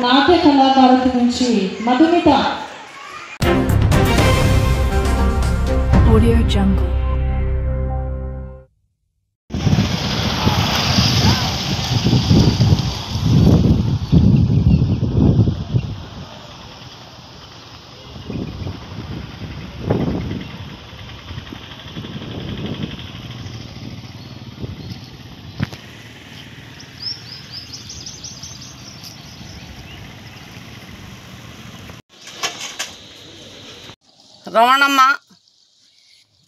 నాట్య కళాకారుల నుంచి మధుమిత. Audio Jungle. రమణమ్మ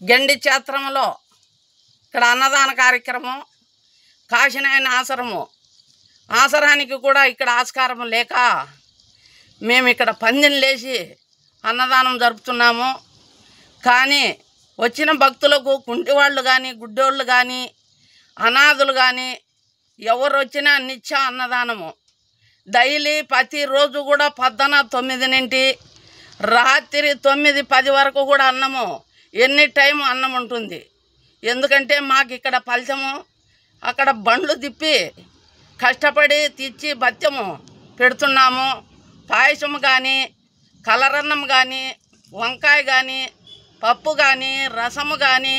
గండి క్షేత్రంలో ఇక్కడ అన్నదాన కార్యక్రమం, కాశీనాయన ఆసరానికి కూడా ఇక్కడ ఆస్కారం లేక మేము ఇక్కడ పందెం లేచి అన్నదానం జరుపుతున్నాము. కానీ వచ్చిన భక్తులకు కుంటివాళ్ళు కానీ, గుడ్డోళ్ళు కానీ, అనాథులు కానీ ఎవరు వచ్చినా నిత్య అన్నదానము. డైలీ ప్రతిరోజు కూడా పొద్దున 9 నుండి రాత్రి 9-10 వరకు కూడా అన్నము, ఎన్ని టైం అన్నం ఉంటుంది. ఎందుకంటే మాకు ఇక్కడ ఫలితము అక్కడ బండ్లు తిప్పి కష్టపడి తెచ్చి బత్యము పెడుతున్నాము. పాయసము కానీ, కలరన్నం కానీ, వంకాయ కానీ, పప్పు కానీ, రసము కానీ,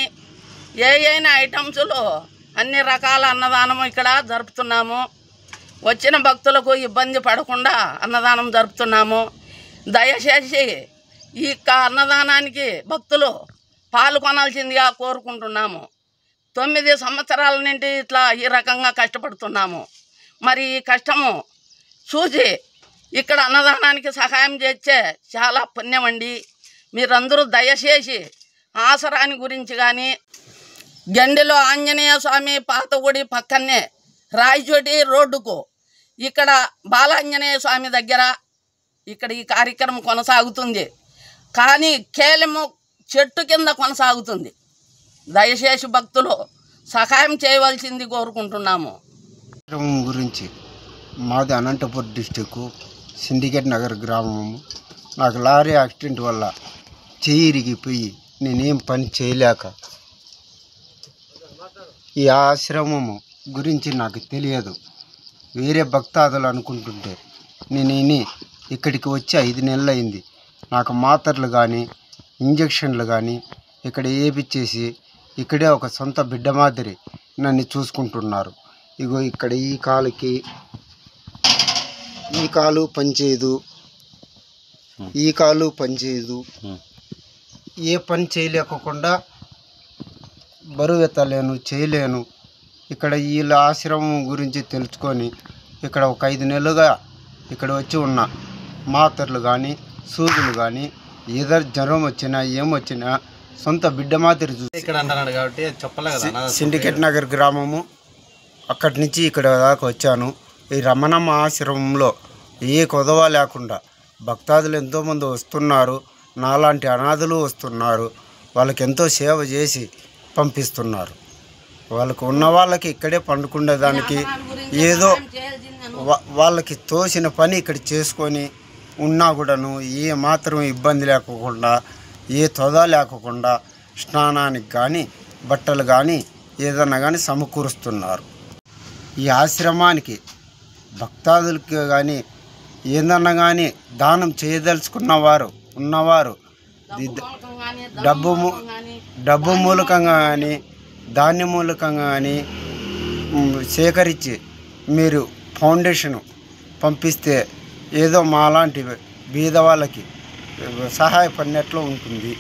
అయిన ఐటమ్స్లో అన్ని రకాల అన్నదానము ఇక్కడ జరుపుతున్నాము. వచ్చిన భక్తులకు ఇబ్బంది పడకుండా అన్నదానం జరుపుతున్నాము. దయచేసి ఈ అన్నదానానికి భక్తులు పాల్గొనాల్సిందిగా కోరుకుంటున్నాము. 9 సంవత్సరాల నుండి ఇట్లా ఈ రకంగా కష్టపడుతున్నాము. మరి ఈ కష్టము చూసి ఇక్కడ అన్నదానానికి సహాయం చేస్తే చాలా పుణ్యం అండి. మీరందరూ దయచేసి ఆసరాని గురించి కానీ, గండిలో ఆంజనేయ స్వామి పాత గుడి పక్కనే రాయచోటి రోడ్డుకు ఇక్కడ బాలాంజనేయ స్వామి దగ్గర ఇక్కడ ఈ కార్యక్రమం కొనసాగుతుంది. కానీ కేవలము చెట్టు కింద కొనసాగుతుంది. దయచేసి భక్తులు సహాయం చేయవలసింది కోరుకుంటున్నాము. గురించి మాది అనంతపురం డిస్టిక్ సిండికేట్ నగర్ గ్రామము. నాకు లారీ యాక్సిడెంట్ వల్ల చెయ్యి ఇరిగిపోయి నేనేం పని చేయలేక ఈ ఆశ్రమము గురించి నాకు తెలియదు. వేరే భక్తాదులు అనుకుంటుంటే నేను ఇక్కడికి వచ్చి 5 నెలలు అయింది. నాకు మాత్రలు కానీ, ఇంజక్షన్లు కానీ ఇక్కడ వేయించేసి ఇక్కడే ఒక సొంత బిడ్డ మాదిరి నన్ను చూసుకుంటున్నారు. ఇగో ఇక్కడ ఈ కాలు పనిచేయదు, ఈ కాలు పనిచేయదు. ఏ పని చేయలేకుండా బరువు ఎత్తలేను, చేయలేను. ఇక్కడ వీళ్ళ ఆశ్రమం గురించి తెలుసుకొని ఇక్కడ ఒక 5 నెలలుగా ఇక్కడ వచ్చి ఉన్న మాత్రలు కానీ, సూదులు కానీ, ఏదో జ్వరం వచ్చినా ఏమొచ్చినా సొంత బిడ్డ మాదిరి చూసి ఇక్కడ అంటున్నాడు కాబట్టి చెప్పలే కదా. సిండికేట్ నగర్ గ్రామము, అక్కడి నుంచి ఇక్కడ దాకా వచ్చాను. ఈ రమణమ్మ ఆశ్రమంలో ఏ కొదవ లేకుండా భక్తాదులు ఎంతోమంది వస్తున్నారు. నాలాంటి అనాథులు వస్తున్నారు. వాళ్ళకి ఎంతో సేవ చేసి పంపిస్తున్నారు. వాళ్ళకు ఉన్న వాళ్ళకి ఇక్కడే పండుకునేదానికి ఏదో వాళ్ళకి తోసిన పని ఇక్కడ చేసుకొని ఉన్నా కూడాను ఏ మాత్రం ఇబ్బంది లేకుండా, ఏ తొద లేకుండా స్నానానికి కానీ, బట్టలు కానీ ఏదన్నా కానీ సమకూరుస్తున్నారు. ఈ ఆశ్రమానికి భక్తాదులకి కానీ ఏదన్నా కానీ దానం చేయదలుచుకున్నవారు ఉన్నవారు డబ్బు మూలకంగా కానీ, ధాన్య మూలకంగా కానీ సేకరించి మీరు ఫౌండేషన్ పంపిస్తే ఏదో మాలాంటి బీద వాళ్ళకి సహాయపడినట్లు ఉంటుంది.